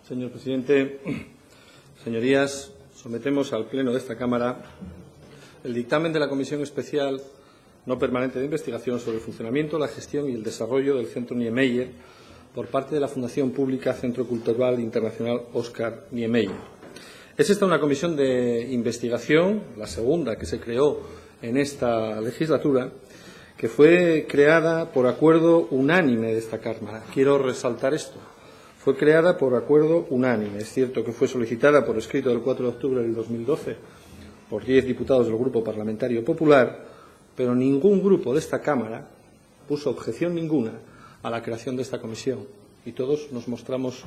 Señor presidente, señorías, sometemos al Pleno de esta Cámara el dictamen de la Comisión Especial No Permanente de Investigación sobre el funcionamiento, la gestión y el desarrollo del Centro Niemeyer por parte de la Fundación Pública Centro Cultural Internacional Óscar Niemeyer. Es esta una comisión de investigación, la segunda que se creó en esta legislatura, que fue creada por acuerdo unánime de esta Cámara. Quiero resaltar esto. Fue creada por acuerdo unánime. Es cierto que fue solicitada por escrito del 4 de octubre del 2012 por 10 diputados del Grupo Parlamentario Popular, pero ningún grupo de esta Cámara puso objeción ninguna a la creación de esta comisión y todos nos mostramos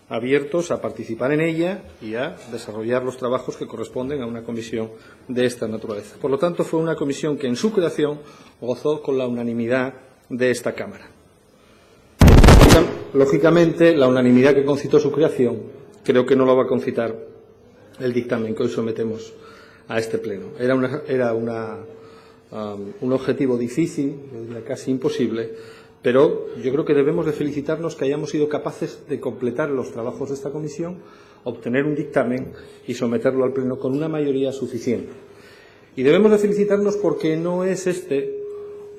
abiertos a participar en ella y a desarrollar los trabajos que corresponden a una comisión de esta naturaleza. Por lo tanto, fue una comisión que en su creación gozó con la unanimidad de esta Cámara. Lógicamente, la unanimidad que concitó su creación creo que no lo va a concitar el dictamen que hoy sometemos a este Pleno. Era un objetivo difícil, yo diría casi imposible, pero yo creo que debemos de felicitarnos que hayamos sido capaces de completar los trabajos de esta comisión, obtener un dictamen y someterlo al Pleno con una mayoría suficiente. Y debemos de felicitarnos porque no es este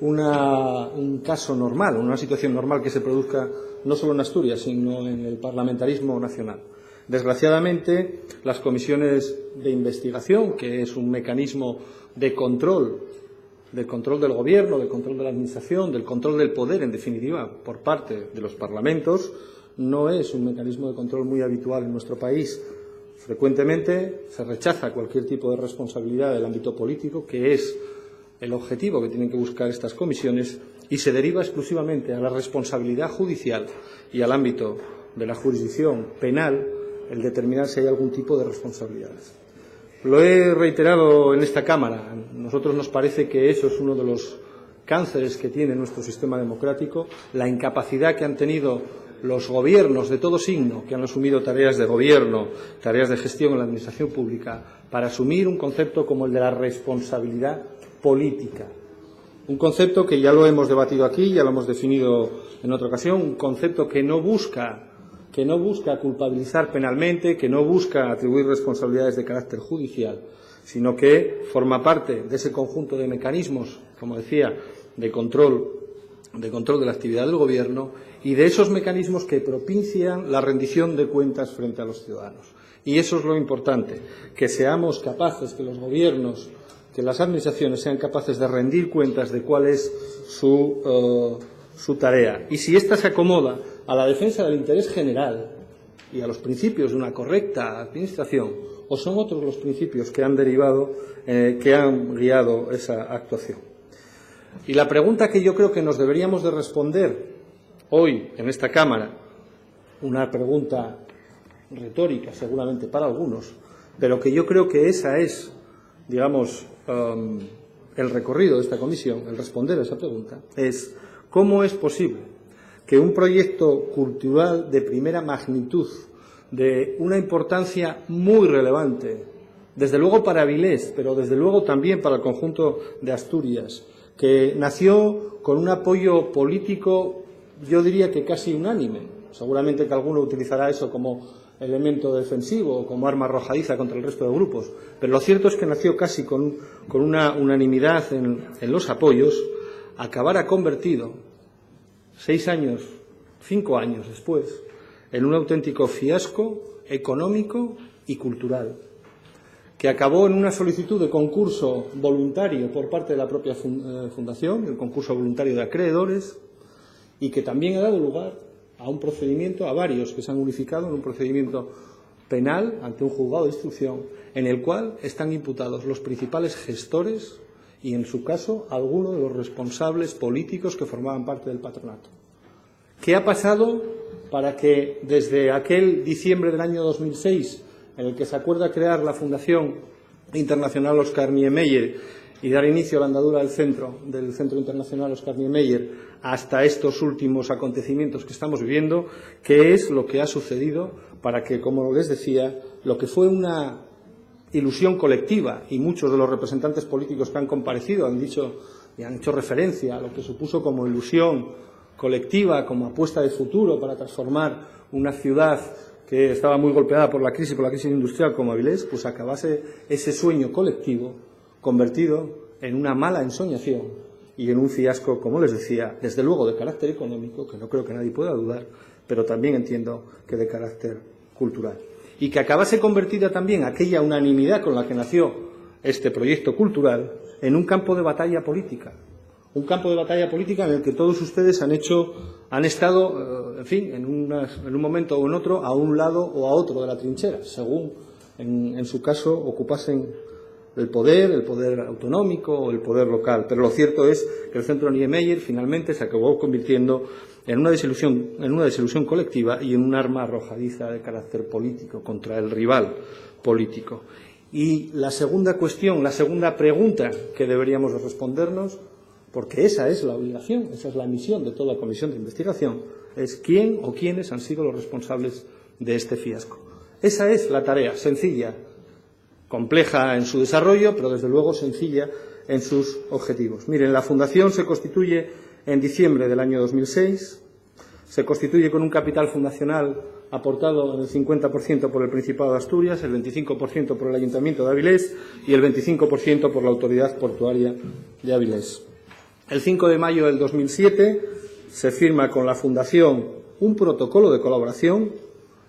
un caso normal, una situación normal que se produzca no solo en Asturias, sino en el parlamentarismo nacional. Desgraciadamente, las comisiones de investigación, que es un mecanismo de control del Gobierno, del control de la Administración, del control del poder, en definitiva, por parte de los parlamentos, no es un mecanismo de control muy habitual en nuestro país. Frecuentemente se rechaza cualquier tipo de responsabilidad del ámbito político, que es el objetivo que tienen que buscar estas comisiones, y se deriva exclusivamente a la responsabilidad judicial y al ámbito de la jurisdicción penal el determinar si hay algún tipo de responsabilidades. Lo he reiterado en esta Cámara. A nosotros nos parece que eso es uno de los cánceres que tiene nuestro sistema democrático, la incapacidad que han tenido los gobiernos de todo signo que han asumido tareas de gobierno, tareas de gestión en la administración pública, para asumir un concepto como el de la responsabilidad política. Un concepto que ya lo hemos debatido aquí, ya lo hemos definido en otra ocasión, un concepto que no busca culpabilizar penalmente, que no busca atribuir responsabilidades de carácter judicial, sino que forma parte de ese conjunto de mecanismos, como decía, de control de la actividad del Gobierno y de esos mecanismos que propician la rendición de cuentas frente a los ciudadanos. Y eso es lo importante, que seamos capaces, que los gobiernos, que las administraciones sean capaces de rendir cuentas de cuál es su tarea. Y si ésta se acomoda a la defensa del interés general y a los principios de una correcta administración, o son otros los principios que han derivado, que han guiado esa actuación. Y la pregunta que yo creo que nos deberíamos de responder hoy en esta Cámara, una pregunta retórica seguramente para algunos, pero que yo creo que esa es, digamos, el recorrido de esta comisión, el responder a esa pregunta, es ¿cómo es posible que un proyecto cultural de primera magnitud, de una importancia muy relevante, desde luego para Avilés, pero desde luego también para el conjunto de Asturias, que nació con un apoyo político, yo diría que casi unánime, seguramente que alguno utilizará eso como elemento defensivo o como arma arrojadiza contra el resto de grupos, pero lo cierto es que nació casi con una unanimidad en los apoyos, acabara convertido 5 años después, en un auténtico fiasco económico y cultural, que acabó en una solicitud de concurso voluntario por parte de la propia Fundación, el concurso voluntario de acreedores, y que también ha dado lugar a un procedimiento, a varios que se han unificado en un procedimiento penal ante un juzgado de instrucción, en el cual están imputados los principales gestores y, en su caso, algunos de los responsables políticos que formaban parte del patronato. ¿Qué ha pasado para que desde aquel diciembre del año 2006, en el que se acuerda crear la Fundación Internacional Óscar Niemeyer y dar inicio a la andadura del Centro Internacional Óscar Niemeyer, hasta estos últimos acontecimientos que estamos viviendo, qué es lo que ha sucedido para que, como les decía, lo que fue una ilusión colectiva, y muchos de los representantes políticos que han comparecido han dicho y han hecho referencia a lo que supuso como ilusión colectiva, como apuesta de futuro para transformar una ciudad que estaba muy golpeada por la crisis industrial como Avilés, pues acabase ese sueño colectivo convertido en una mala ensoñación y en un fiasco, como les decía, desde luego de carácter económico, que no creo que nadie pueda dudar, pero también entiendo que de carácter cultural. Y que acabase convertida también aquella unanimidad con la que nació este proyecto cultural en un campo de batalla política. Un campo de batalla política en el que todos ustedes han estado, en fin, en un momento o en otro, a un lado o a otro de la trinchera, según, en su caso, ocupasen el poder autonómico o el poder local. Pero lo cierto es que el Centro Niemeyer finalmente se acabó convirtiendo en una desilusión colectiva y en un arma arrojadiza de carácter político contra el rival político. Y la segunda cuestión, la segunda pregunta que deberíamos de respondernos, porque esa es la obligación, esa es la misión de toda comisión de investigación, es quién o quiénes han sido los responsables de este fiasco. Esa es la tarea, sencilla, compleja en su desarrollo, pero desde luego sencilla en sus objetivos. Miren, la Fundación se constituye en diciembre del año 2006, se constituye con un capital fundacional aportado en el 50% por el Principado de Asturias, el 25% por el Ayuntamiento de Avilés y el 25% por la Autoridad Portuaria de Avilés. El 5 de mayo del 2007 se firma con la Fundación un protocolo de colaboración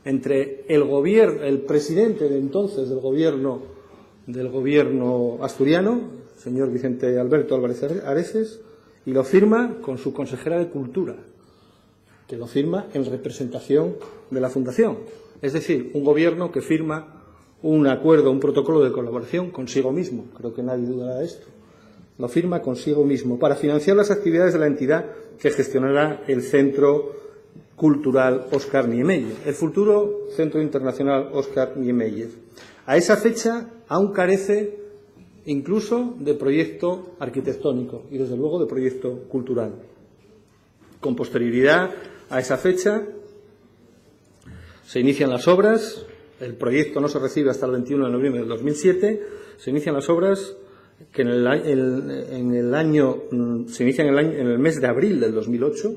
entre el presidente de entonces del gobierno asturiano, el señor Vicente Alberto Álvarez Areces, y lo firma con su consejera de Cultura, que lo firma en representación de la Fundación. Es decir, un gobierno que firma un acuerdo, un protocolo de colaboración consigo mismo. Creo que nadie dudará de esto. Lo firma consigo mismo para financiar las actividades de la entidad que gestionará el Centro Cultural Óscar Niemeyer, el futuro Centro Internacional Óscar Niemeyer. A esa fecha aún carece incluso de proyecto arquitectónico y, desde luego, de proyecto cultural. Con posterioridad a esa fecha se inician las obras, el proyecto no se recibe hasta el 21 de noviembre del 2007, se inician las obras que en el mes de abril del 2008.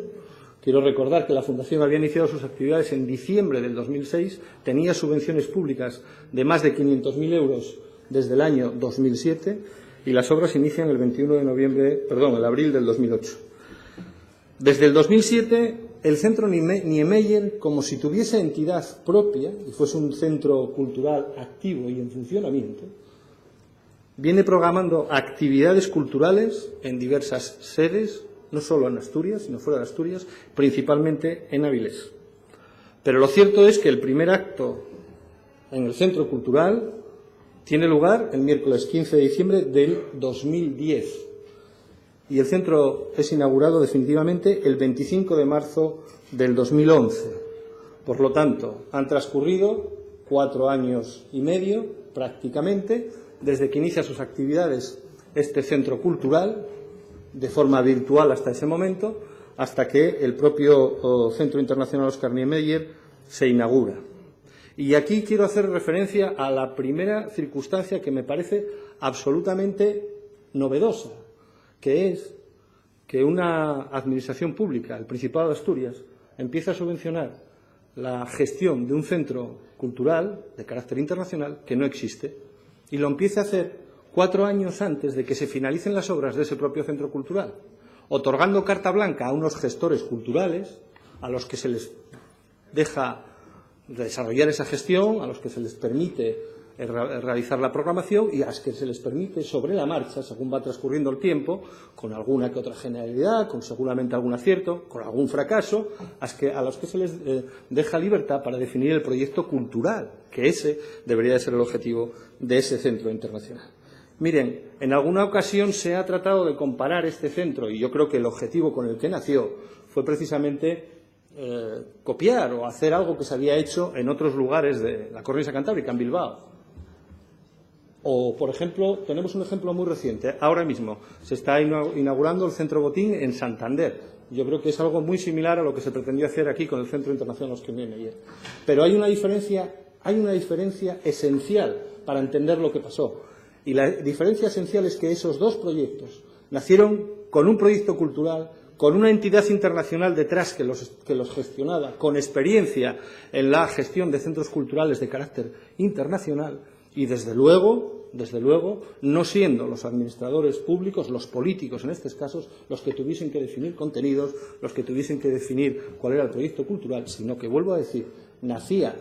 Quiero recordar que la Fundación había iniciado sus actividades en diciembre del 2006, tenía subvenciones públicas de más de 500.000 euros desde el año 2007 y las obras inician el abril del 2008. Desde el 2007, el Centro Niemeyer, como si tuviese entidad propia y fuese un centro cultural activo y en funcionamiento, viene programando actividades culturales en diversas sedes, no solo en Asturias, sino fuera de Asturias, principalmente en Avilés. Pero lo cierto es que el primer acto en el Centro Cultural tiene lugar el miércoles 15 de diciembre del 2010 y el centro es inaugurado definitivamente el 25 de marzo del 2011. Por lo tanto, han transcurrido 4 años y medio prácticamente desde que inicia sus actividades este centro cultural, de forma virtual hasta ese momento, hasta que el propio Centro Internacional Óscar Niemeyer se inaugura. Y aquí quiero hacer referencia a la primera circunstancia que me parece absolutamente novedosa, que es que una administración pública, el Principado de Asturias, empieza a subvencionar la gestión de un centro cultural de carácter internacional que no existe, y lo empieza a hacer 4 años antes de que se finalicen las obras de ese propio centro cultural, otorgando carta blanca a unos gestores culturales a los que se les deja desarrollar esa gestión, a los que se les permite realizar la programación y a los que se les permite sobre la marcha, según va transcurriendo el tiempo, con alguna que otra generalidad, con seguramente algún acierto, con algún fracaso, a los que se les deja libertad para definir el proyecto cultural, que ese debería de ser el objetivo de ese centro internacional. Miren, en alguna ocasión se ha tratado de comparar este centro, y yo creo que el objetivo con el que nació fue precisamente copiar o hacer algo que se había hecho en otros lugares de la cornisa cantábrica, en Bilbao. O, por ejemplo, tenemos un ejemplo muy reciente. Ahora mismo se está inaugurando el Centro Botín en Santander. Yo creo que es algo muy similar a lo que se pretendió hacer aquí con el Centro Internacional Óscar Niemeyer. Pero hay una diferencia esencial para entender lo que pasó. Y la diferencia esencial es que esos dos proyectos nacieron con un proyecto cultural con una entidad internacional detrás que los gestionaba, con experiencia en la gestión de centros culturales de carácter internacional y, desde luego, no siendo los administradores públicos, los políticos en estos casos, los que tuviesen que definir contenidos, los que tuviesen que definir cuál era el proyecto cultural, sino que, vuelvo a decir, nacía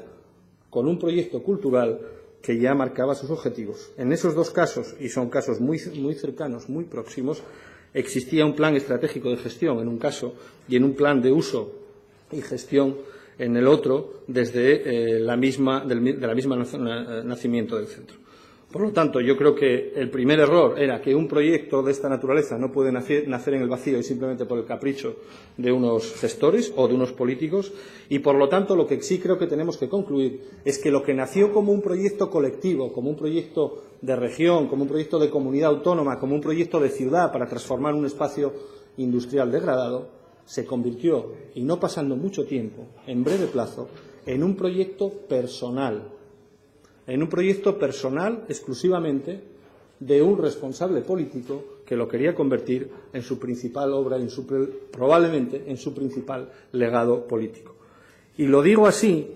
con un proyecto cultural que ya marcaba sus objetivos. En esos dos casos, y son casos muy cercanos, muy próximos, existía un plan estratégico de gestión en un caso y en un plan de uso y gestión en el otro, desde la misma nacimiento del centro. Por lo tanto, yo creo que el primer error era que un proyecto de esta naturaleza no puede nacer en el vacío y simplemente por el capricho de unos gestores o de unos políticos, y, por lo tanto, lo que sí creo que tenemos que concluir es que lo que nació como un proyecto colectivo, como un proyecto de región, como un proyecto de comunidad autónoma, como un proyecto de ciudad para transformar un espacio industrial degradado, se convirtió, y no pasando mucho tiempo, en breve plazo, en un proyecto personal. En un proyecto personal exclusivamente de un responsable político que lo quería convertir en su principal obra, probablemente en su principal legado político. Y lo digo así,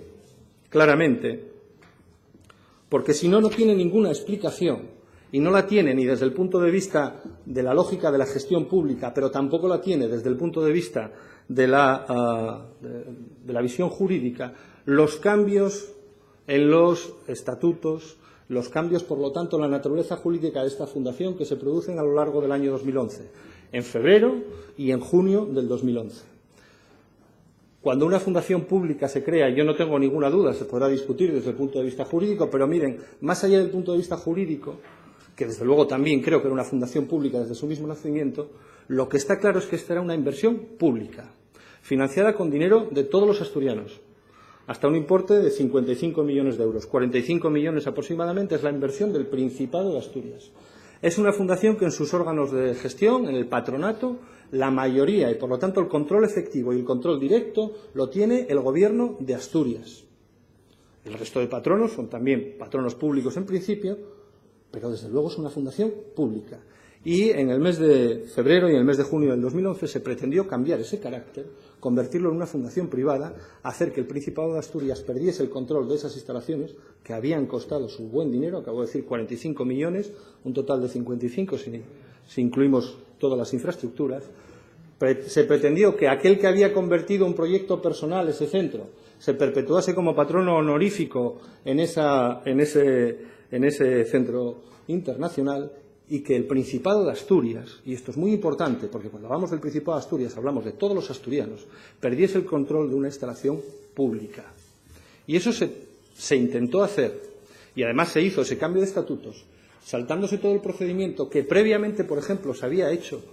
claramente, porque si no, no tiene ninguna explicación, y no la tiene ni desde el punto de vista de la lógica de la gestión pública, pero tampoco la tiene desde el punto de vista de la visión jurídica, los cambios en los estatutos, los cambios, por lo tanto, en la naturaleza jurídica de esta fundación que se producen a lo largo del año 2011, en febrero y en junio del 2011. Cuando una fundación pública se crea, yo no tengo ninguna duda, se podrá discutir desde el punto de vista jurídico, pero miren, más allá del punto de vista jurídico, que desde luego también creo que era una fundación pública desde su mismo nacimiento, lo que está claro es que esta era una inversión pública, financiada con dinero de todos los asturianos, hasta un importe de 55 millones de euros. 45 millones aproximadamente es la inversión del Principado de Asturias. Es una fundación que en sus órganos de gestión, en el patronato, la mayoría y, por lo tanto, el control efectivo y el control directo lo tiene el Gobierno de Asturias. El resto de patronos son también patronos públicos en principio, pero desde luego es una fundación pública. Y en el mes de febrero y en el mes de junio del 2011 se pretendió cambiar ese carácter, convertirlo en una fundación privada, hacer que el Principado de Asturias perdiese el control de esas instalaciones que habían costado su buen dinero, acabo de decir 45 millones, un total de 55 si incluimos todas las infraestructuras. Se pretendió que aquel que había convertido un proyecto personal, ese centro, se perpetuase como patrono honorífico en ese centro internacional, y que el Principado de Asturias, y esto es muy importante porque cuando hablamos del Principado de Asturias hablamos de todos los asturianos, perdiese el control de una instalación pública. Y eso se intentó hacer, y además se hizo ese cambio de estatutos, saltándose todo el procedimiento que previamente, por ejemplo, se había hecho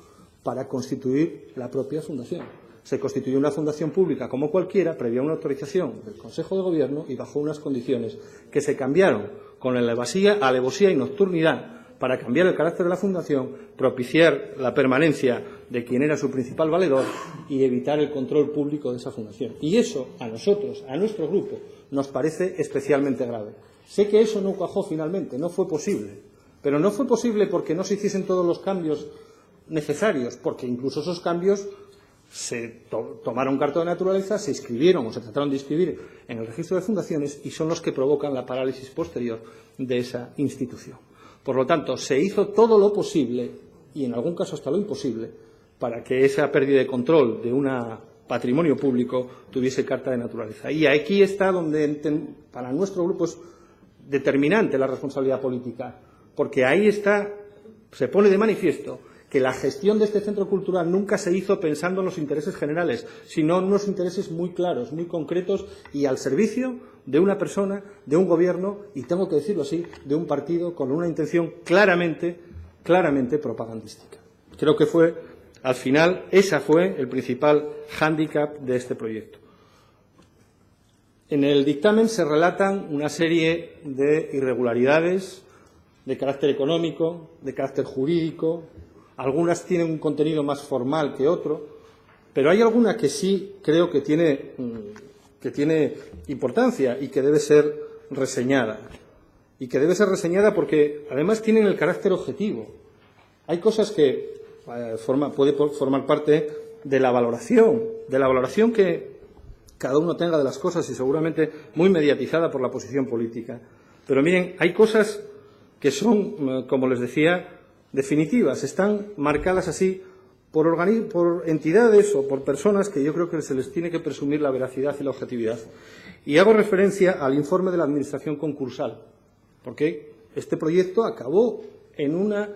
para constituir la propia fundación. Se constituyó una fundación pública como cualquiera, previa una autorización del Consejo de Gobierno y bajo unas condiciones que se cambiaron con alevosía y nocturnidad para cambiar el carácter de la fundación, propiciar la permanencia de quien era su principal valedor y evitar el control público de esa fundación. Y eso, a nosotros, a nuestro grupo, nos parece especialmente grave. Sé que eso no cuajó finalmente, no fue posible, pero no fue posible porque no se hiciesen todos los cambios necesarios, porque incluso esos cambios se tomaron carta de naturaleza, se inscribieron o se trataron de inscribir en el registro de fundaciones y son los que provocan la parálisis posterior de esa institución. Por lo tanto, se hizo todo lo posible, y en algún caso hasta lo imposible, para que esa pérdida de control de un patrimonio público tuviese carta de naturaleza. Y aquí está donde, para nuestro grupo, es determinante la responsabilidad política, porque ahí se pone de manifiesto que la gestión de este centro cultural nunca se hizo pensando en los intereses generales, sino en unos intereses muy claros, muy concretos y al servicio de una persona, de un gobierno y, tengo que decirlo así, de un partido con una intención claramente propagandística. Creo que al final, ese fue el principal hándicap de este proyecto. En el dictamen se relatan una serie de irregularidades de carácter económico, de carácter jurídico. Algunas tienen un contenido más formal que otro, pero hay alguna que sí creo que tiene importancia y que debe ser reseñada. Y que debe ser reseñada porque además tienen el carácter objetivo. Hay cosas que puede formar parte de la valoración que cada uno tenga de las cosas y seguramente muy mediatizada por la posición política. Pero miren, hay cosas que son, como les decía, definitivas, están marcadas así por entidades o por personas que yo creo que se les tiene que presumir la veracidad y la objetividad. Y hago referencia al informe de la Administración concursal, porque este proyecto acabó en una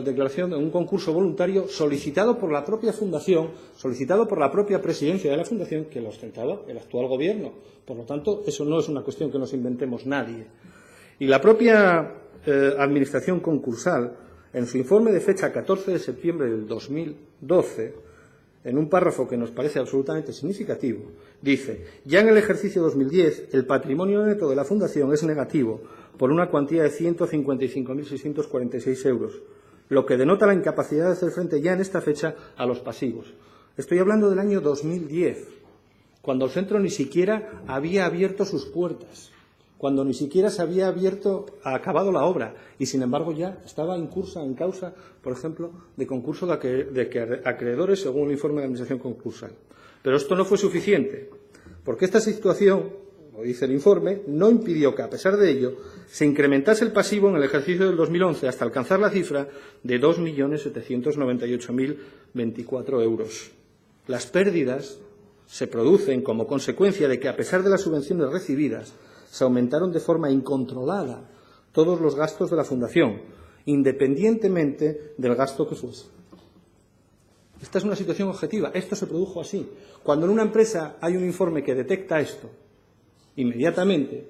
declaración, en un concurso voluntario solicitado por la propia Fundación, solicitado por la propia presidencia de la Fundación, que lo ostentaba el actual Gobierno. Por lo tanto, eso no es una cuestión que nos inventemos nadie. Y la propia Administración concursal, en su informe de fecha 14 de septiembre del 2012, en un párrafo que nos parece absolutamente significativo, dice: ya en el ejercicio 2010 el patrimonio neto de la Fundación es negativo por una cuantía de 155.646 euros, lo que denota la incapacidad de hacer frente ya en esta fecha a los pasivos. Estoy hablando del año 2010, cuando el centro ni siquiera había abierto sus puertas, cuando ni siquiera se había acabado la obra y, sin embargo, ya estaba en causa, por ejemplo, de concurso de acreedores según el informe de la Administración concursal. Pero esto no fue suficiente, porque esta situación, como dice el informe, no impidió que, a pesar de ello, se incrementase el pasivo en el ejercicio del 2011 hasta alcanzar la cifra de 2.798.024 euros. Las pérdidas se producen como consecuencia de que, a pesar de las subvenciones recibidas, se aumentaron de forma incontrolada todos los gastos de la Fundación, independientemente del gasto que fuese. Esta es una situación objetiva. Esto se produjo así. Cuando en una empresa hay un informe que detecta esto, inmediatamente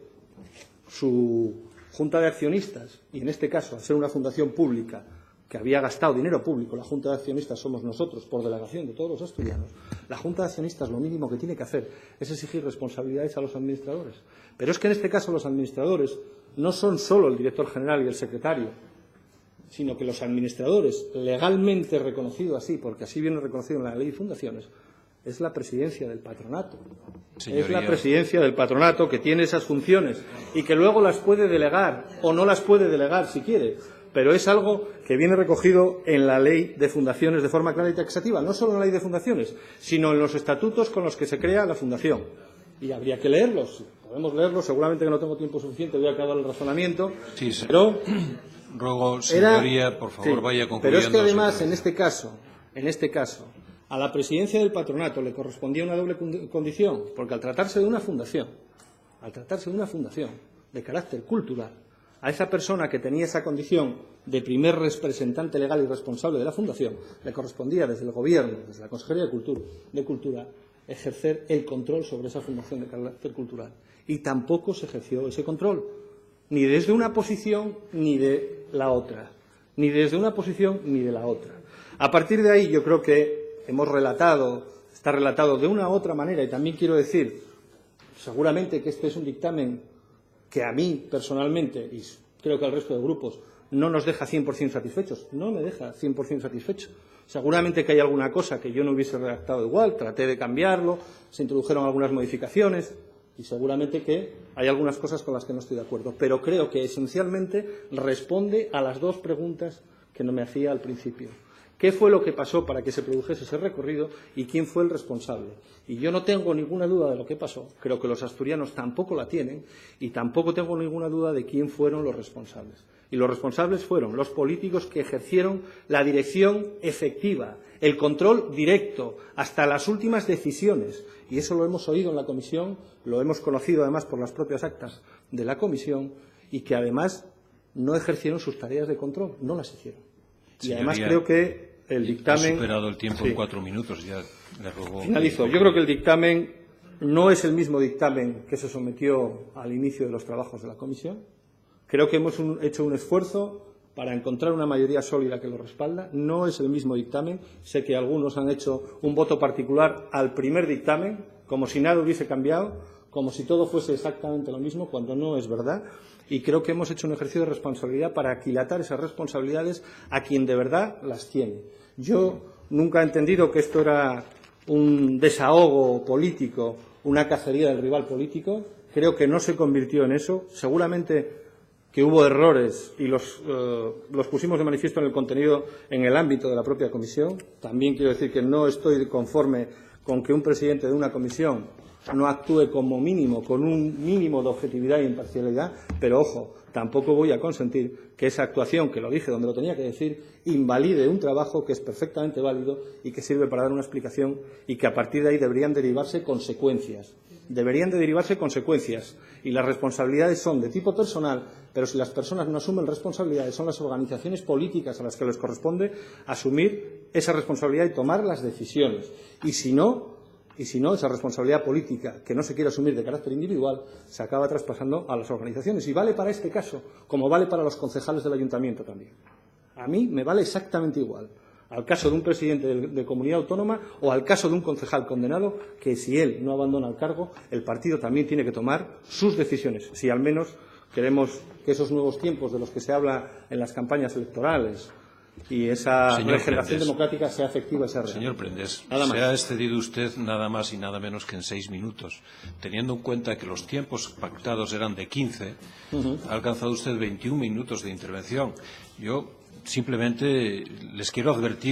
su junta de accionistas, y en este caso, al ser una fundación pública que había gastado dinero público, la junta de accionistas somos nosotros, por delegación de todos los asturianos, la junta de accionistas lo mínimo que tiene que hacer es exigir responsabilidades a los administradores. Pero es que en este caso los administradores no son solo el director general y el secretario, sino que los administradores, legalmente reconocido así, porque así viene reconocido en la Ley de Fundaciones, es la presidencia del patronato. Señoría. Es la presidencia del patronato que tiene esas funciones y que luego las puede delegar o no las puede delegar si quiere. Pero es algo que viene recogido en la Ley de Fundaciones de forma clara y taxativa, no solo en la Ley de Fundaciones, sino en los estatutos con los que se crea la Fundación. Y habría que leerlos, podemos leerlos, seguramente que no tengo tiempo suficiente, voy a acabar el razonamiento, sí, sí. Pero ruego, señoría, por favor, sí, vaya concluyendo. Pero es que además, en este caso, a la presidencia del patronato le correspondía una doble condición, porque al tratarse de una fundación de carácter cultural, a esa persona que tenía esa condición de primer representante legal y responsable de la Fundación, le correspondía desde el Gobierno, desde la Consejería de Cultura, ejercer el control sobre esa fundación de carácter cultural. Y tampoco se ejerció ese control, ni desde una posición ni de la otra. Ni desde una posición ni de la otra. A partir de ahí yo creo que está relatado de una u otra manera, y también quiero decir, seguramente que este es un dictamen que a mí personalmente, y creo que al resto de grupos, no nos deja 100% satisfechos. No me deja 100% satisfecho. Seguramente que hay alguna cosa que yo no hubiese redactado igual, traté de cambiarlo, se introdujeron algunas modificaciones y seguramente que hay algunas cosas con las que no estoy de acuerdo. Pero creo que esencialmente responde a las dos preguntas que no me hacía al principio. ¿Qué fue lo que pasó para que se produjese ese recorrido y quién fue el responsable? Y yo no tengo ninguna duda de lo que pasó, creo que los asturianos tampoco la tienen y tampoco tengo ninguna duda de quién fueron los responsables. Y los responsables fueron los políticos que ejercieron la dirección efectiva, el control directo, hasta las últimas decisiones. Y eso lo hemos oído en la comisión, lo hemos conocido además por las propias actas de la comisión y que además no ejercieron sus tareas de control, no las hicieron. Y además creo que el dictamen... Ha superado el tiempo en 4 minutos, ya le ruego... Finalizo. Yo creo que el dictamen no es el mismo dictamen que se sometió al inicio de los trabajos de la comisión. Creo que hemos hecho un esfuerzo para encontrar una mayoría sólida que lo respalda. No es el mismo dictamen. Sé que algunos han hecho un voto particular al primer dictamen, como si nada hubiese cambiado, como si todo fuese exactamente lo mismo, cuando no es verdad. Y creo que hemos hecho un ejercicio de responsabilidad para aquilatar esas responsabilidades a quien de verdad las tiene. Yo nunca he entendido que esto era un desahogo político, una cacería del rival político. Creo que no se convirtió en eso. Seguramente que hubo errores y los pusimos de manifiesto en el contenido en el ámbito de la propia comisión. También quiero decir que no estoy conforme con que un presidente de una comisión no actúe como mínimo, con un mínimo de objetividad e imparcialidad, pero ojo, tampoco voy a consentir que esa actuación, que lo dije donde lo tenía que decir, invalide un trabajo que es perfectamente válido y que sirve para dar una explicación y que a partir de ahí deberían derivarse consecuencias. Deberían de derivarse consecuencias y las responsabilidades son de tipo personal, pero si las personas no asumen responsabilidades, son las organizaciones políticas a las que les corresponde asumir esa responsabilidad y tomar las decisiones. Y si no, esa responsabilidad política que no se quiere asumir de carácter individual se acaba traspasando a las organizaciones. Y vale para este caso, como vale para los concejales del ayuntamiento también. A mí me vale exactamente igual al caso de un presidente de comunidad autónoma o al caso de un concejal condenado, que si él no abandona el cargo, el partido también tiene que tomar sus decisiones. Si al menos queremos que esos nuevos tiempos de los que se habla en las campañas electorales y esa regeneración democrática sea efectiva y sea real. Señor Prendes, se ha excedido usted nada más y nada menos que en 6 minutos. Teniendo en cuenta que los tiempos pactados eran de 15, ha alcanzado usted 21 minutos de intervención. Yo simplemente les quiero advertir